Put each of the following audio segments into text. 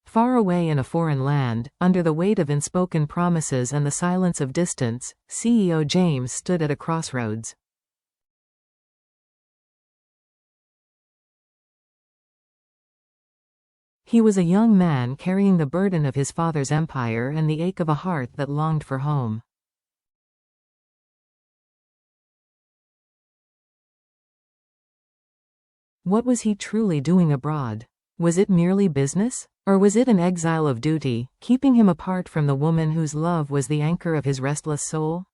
Far away in a foreign land, under the weight of unspoken promises and the silence of distance, CEO James stood at a crossroads. He was a young man carrying the burden of his father's empire and the ache of a heart that longed for home. What was he truly doing abroad? Was it merely business? Or was it an exile of duty, keeping him apart from the woman whose love was the anchor of his restless soul?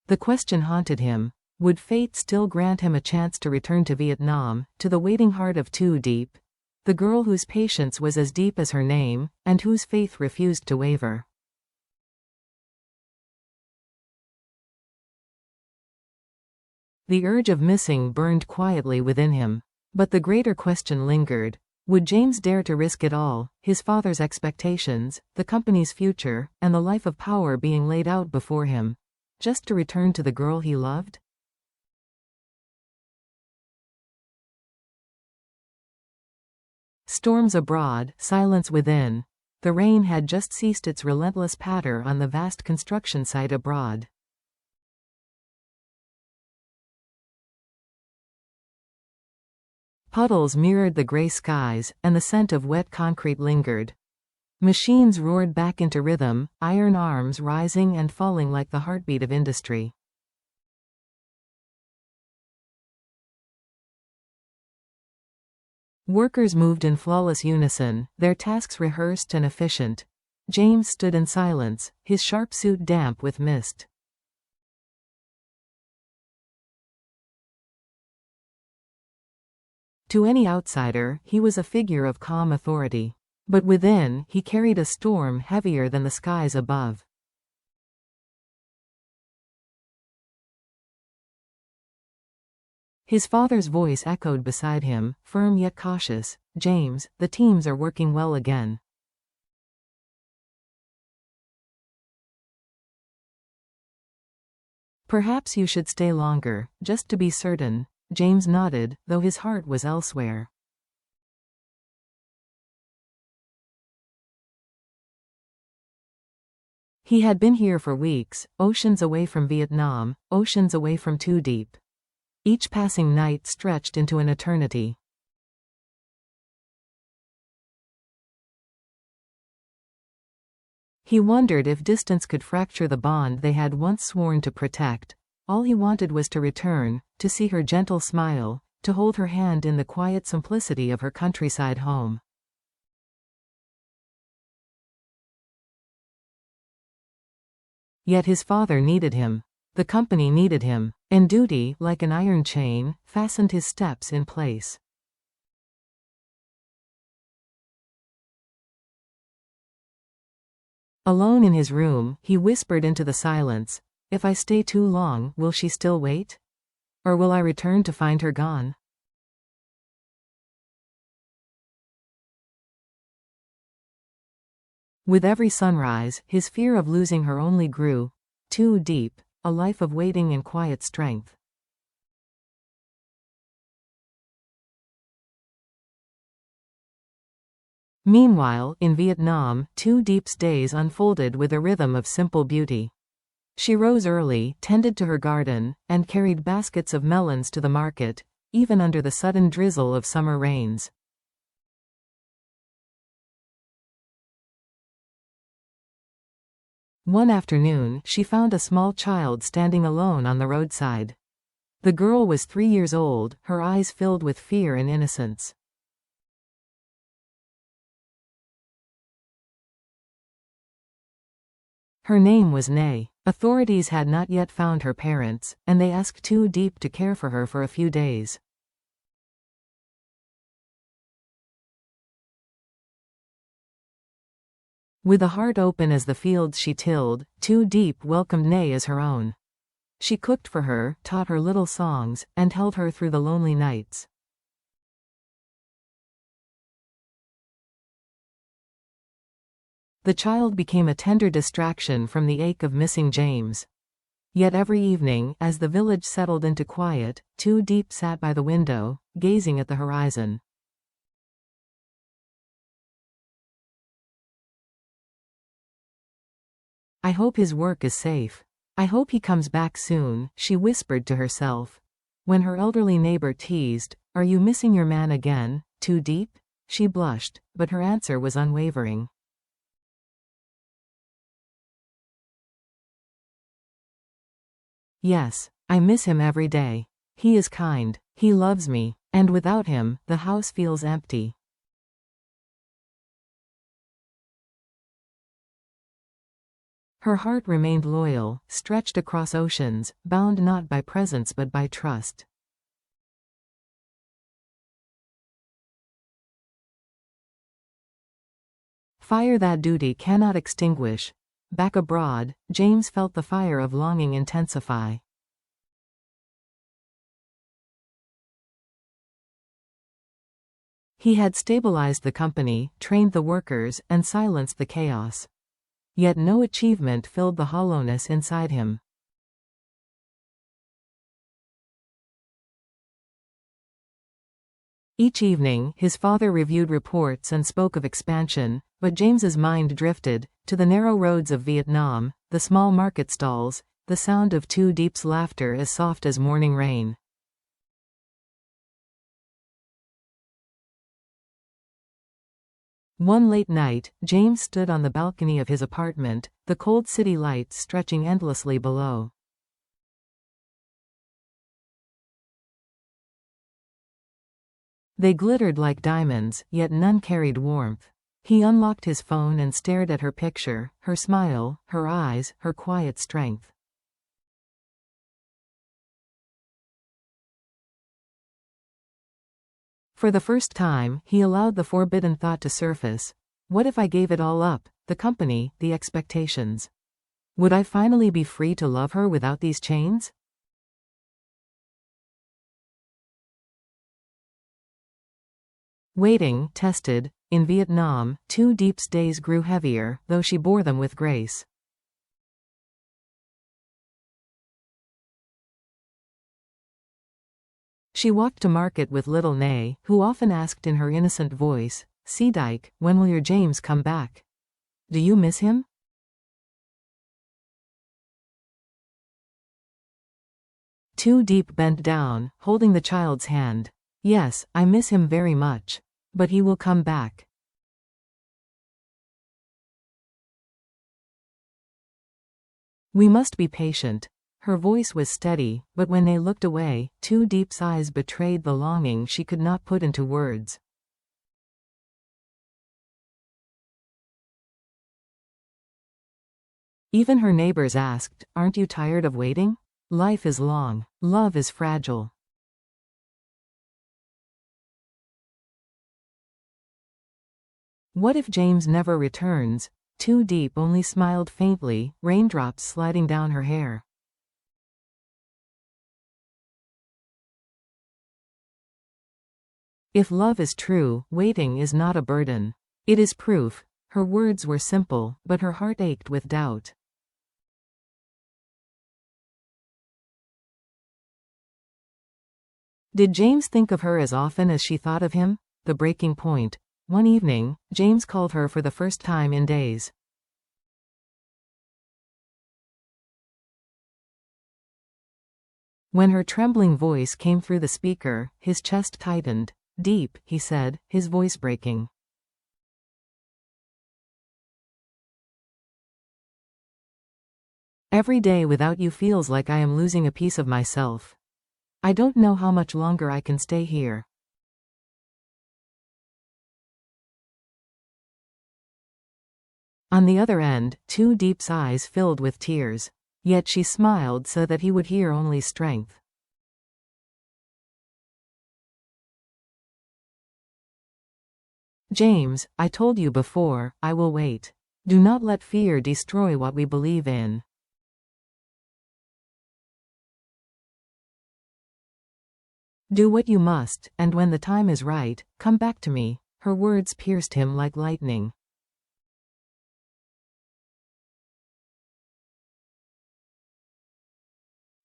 The question haunted him. Would fate still grant him a chance to return to Vietnam, to the waiting heart of Too Deep, the girl whose patience was as deep as her name, and whose faith refused to waver? The urge of missing burned quietly within him. But the greater question lingered. Would James dare to risk it all, his father's expectations, the company's future, and the life of power being laid out before him, just to return to the girl he loved? Storms abroad, silence within. The rain had just ceased its relentless patter on the vast construction site abroad. Puddles mirrored the gray skies, and the scent of wet concrete lingered. Machines roared back into rhythm, iron arms rising and falling like the heartbeat of industry. Workers moved in flawless unison, their tasks rehearsed and efficient. James stood in silence, his sharp suit damp with mist. To any outsider, he was a figure of calm authority. But within, he carried a storm heavier than the skies above. His father's voice echoed beside him, firm yet cautious. "James, the teams are working well again." "Perhaps you should stay longer, just to be certain." James nodded, though his heart was elsewhere. He had been here for weeks, oceans away from Vietnam, oceans away from Too Deep. Each passing night stretched into an eternity. He wondered if distance could fracture the bond they had once sworn to protect. All he wanted was to return, to see her gentle smile, to hold her hand in the quiet simplicity of her countryside home. Yet his father needed him. The company needed him, and duty, like an iron chain, fastened his steps in place. Alone in his room, he whispered into the silence, "If I stay too long, will she still wait? Or will I return to find her gone?" With every sunrise, his fear of losing her only grew. Too deep. A life of waiting and quiet strength. Meanwhile, in Vietnam, Too Deep's days unfolded with a rhythm of simple beauty. She rose early, tended to her garden, and carried baskets of melons to the market, even under the sudden drizzle of summer rains. One afternoon, she found a small child standing alone on the roadside. The girl was 3 years old, her eyes filled with fear and innocence. Her name was Nay. Authorities had not yet found her parents, and they asked Too Deep to care for her for a few days. With a heart open as the fields she tilled, Too Deep welcomed Nay as her own. She cooked for her, taught her little songs, and held her through the lonely nights. The child became a tender distraction from the ache of missing James. Yet every evening, as the village settled into quiet, Too Deep sat by the window, gazing at the horizon. I hope his work is safe. I hope he comes back soon, she whispered to herself. When her elderly neighbor teased, "Are you missing your man again, Too Deep?" she blushed, but her answer was unwavering. Yes, I miss him every day. He is kind. He loves me. And without him, the house feels empty. Her heart remained loyal, stretched across oceans, bound not by presence but by trust. Fire that duty cannot extinguish. Back abroad, James felt the fire of longing intensify. He had stabilized the company, trained the workers, and silenced the chaos. Yet no achievement filled the hollowness inside him. Each evening, his father reviewed reports and spoke of expansion, but James's mind drifted to the narrow roads of Vietnam, the small market stalls, the sound of Too Deep's laughter as soft as morning rain. One late night, James stood on the balcony of his apartment, the cold city lights stretching endlessly below. They glittered like diamonds, yet none carried warmth. He unlocked his phone and stared at her picture, her smile, her eyes, her quiet strength. For the first time, he allowed the forbidden thought to surface. What if I gave it all up? The company, the expectations. Would I finally be free to love her without these chains? Waiting, tested. In Vietnam, Too Deep's days grew heavier, though she bore them with grace. She walked to market with little Nay, who often asked in her innocent voice, "See Dyke, when will your James come back? Do you miss him?" Too Deep bent down, holding the child's hand. "Yes, I miss him very much. But he will come back." "We must be patient." Her voice was steady, but when they looked away, Too Deep's eyes betrayed the longing she could not put into words. Even her neighbors asked, "Aren't you tired of waiting? Life is long. Love is fragile." What if James never returns? Too Deep only smiled faintly, raindrops sliding down her hair. If love is true, waiting is not a burden. It is proof. Her words were simple, but her heart ached with doubt. Did James think of her as often as she thought of him? The breaking point. One evening, James called her for the first time in days. When her trembling voice came through the speaker, his chest tightened. "Deep," he said, his voice breaking. "Every day without you feels like I am losing a piece of myself. I don't know how much longer I can stay here." On the other end, Too Deep's eyes filled with tears. Yet she smiled so that he would hear only strength. "James, I told you before, I will wait. Do not let fear destroy what we believe in." "Do what you must, and when the time is right, come back to me." Her words pierced him like lightning.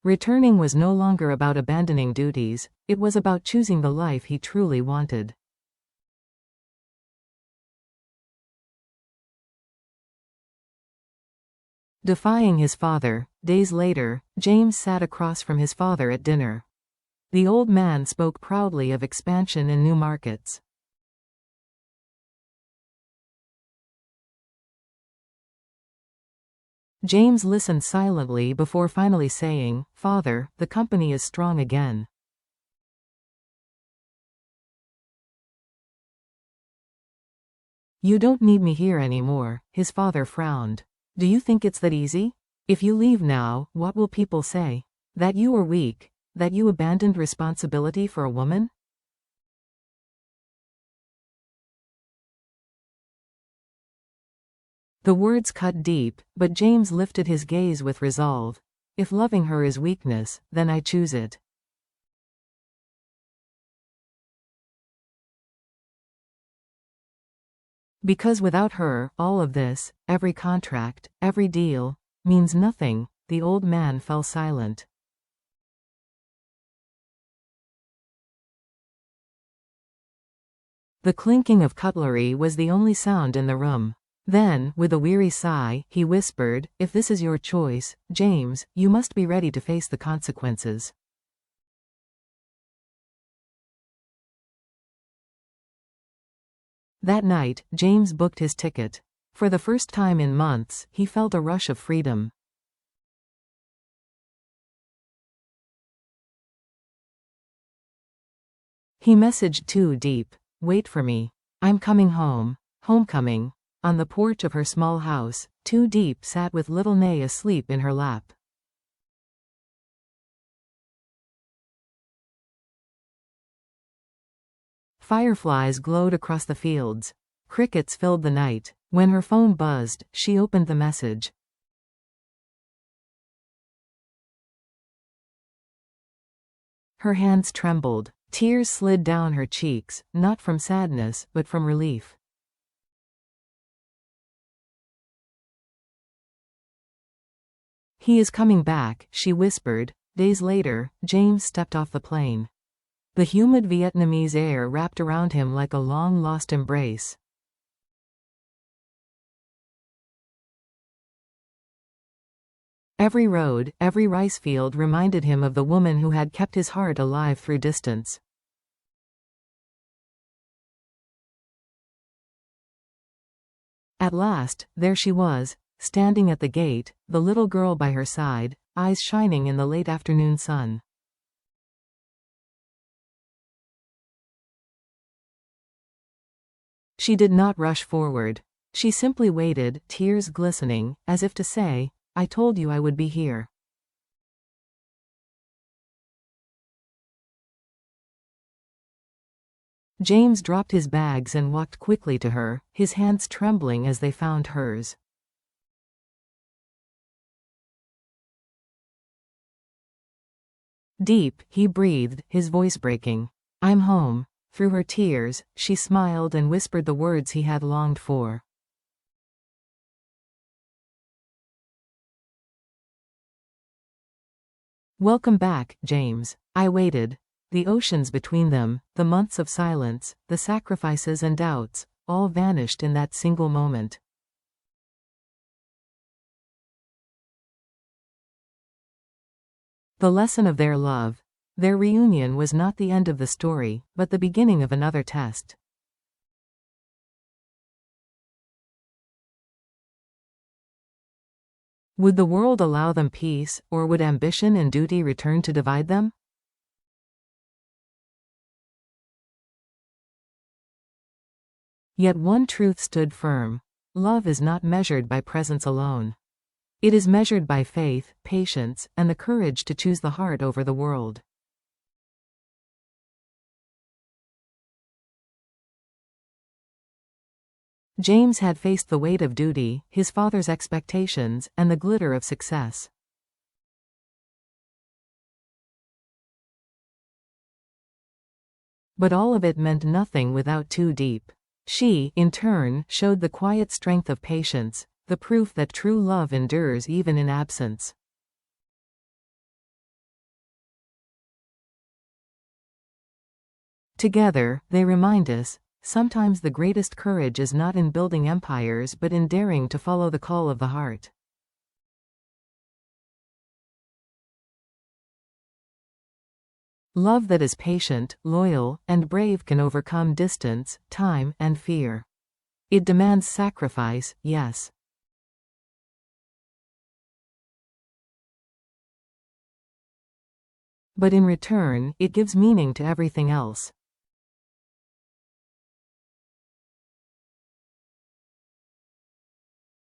Returning was no longer about abandoning duties, it was about choosing the life he truly wanted. Defying his father, days later, James sat across from his father at dinner. The old man spoke proudly of expansion and new markets. James listened silently before finally saying, "Father, the company is strong again." "You don't need me here anymore," his father frowned. "Do you think it's that easy? If you leave now, what will people say? That you were weak? That you abandoned responsibility for a woman?" The words cut deep, but James lifted his gaze with resolve. "If loving her is weakness, then I choose it. Because without her, all of this, every contract, every deal, means nothing." The old man fell silent. The clinking of cutlery was the only sound in the room. Then, with a weary sigh, he whispered, "If this is your choice, James, you must be ready to face the consequences." That night, James booked his ticket. For the first time in months, he felt a rush of freedom. He messaged Too Deep, "Wait for me. I'm coming home." Homecoming. On the porch of her small house, Too Deep sat with little Nay asleep in her lap. Fireflies glowed across the fields. Crickets filled the night. When her phone buzzed, she opened the message. Her hands trembled. Tears slid down her cheeks, not from sadness, but from relief. "He is coming back," she whispered. Days later, James stepped off the plane. The humid Vietnamese air wrapped around him like a long-lost embrace. Every road, every rice field reminded him of the woman who had kept his heart alive through distance. At last, there she was, standing at the gate, the little girl by her side, eyes shining in the late afternoon sun. She did not rush forward. She simply waited, tears glistening, as if to say, "I told you I would be here." James dropped his bags and walked quickly to her, his hands trembling as they found hers. "Deep," he breathed, his voice breaking. "I'm home." Through her tears, she smiled and whispered the words he had longed for. "Welcome back, James." I waited. The oceans between them, the months of silence, the sacrifices and doubts, all vanished in that single moment. The lesson of their love. Their reunion was not the end of the story, but the beginning of another test. Would the world allow them peace, or would ambition and duty return to divide them? Yet one truth stood firm. Love is not measured by presence alone. It is measured by faith, patience, and the courage to choose the heart over the world. James had faced the weight of duty, his father's expectations, and the glitter of success. But all of it meant nothing without Too Deep. She, in turn, showed the quiet strength of patience, the proof that true love endures even in absence. Together, they remind us, sometimes the greatest courage is not in building empires but in daring to follow the call of the heart. Love that is patient, loyal, and brave can overcome distance, time, and fear. It demands sacrifice, yes. But in return, it gives meaning to everything else.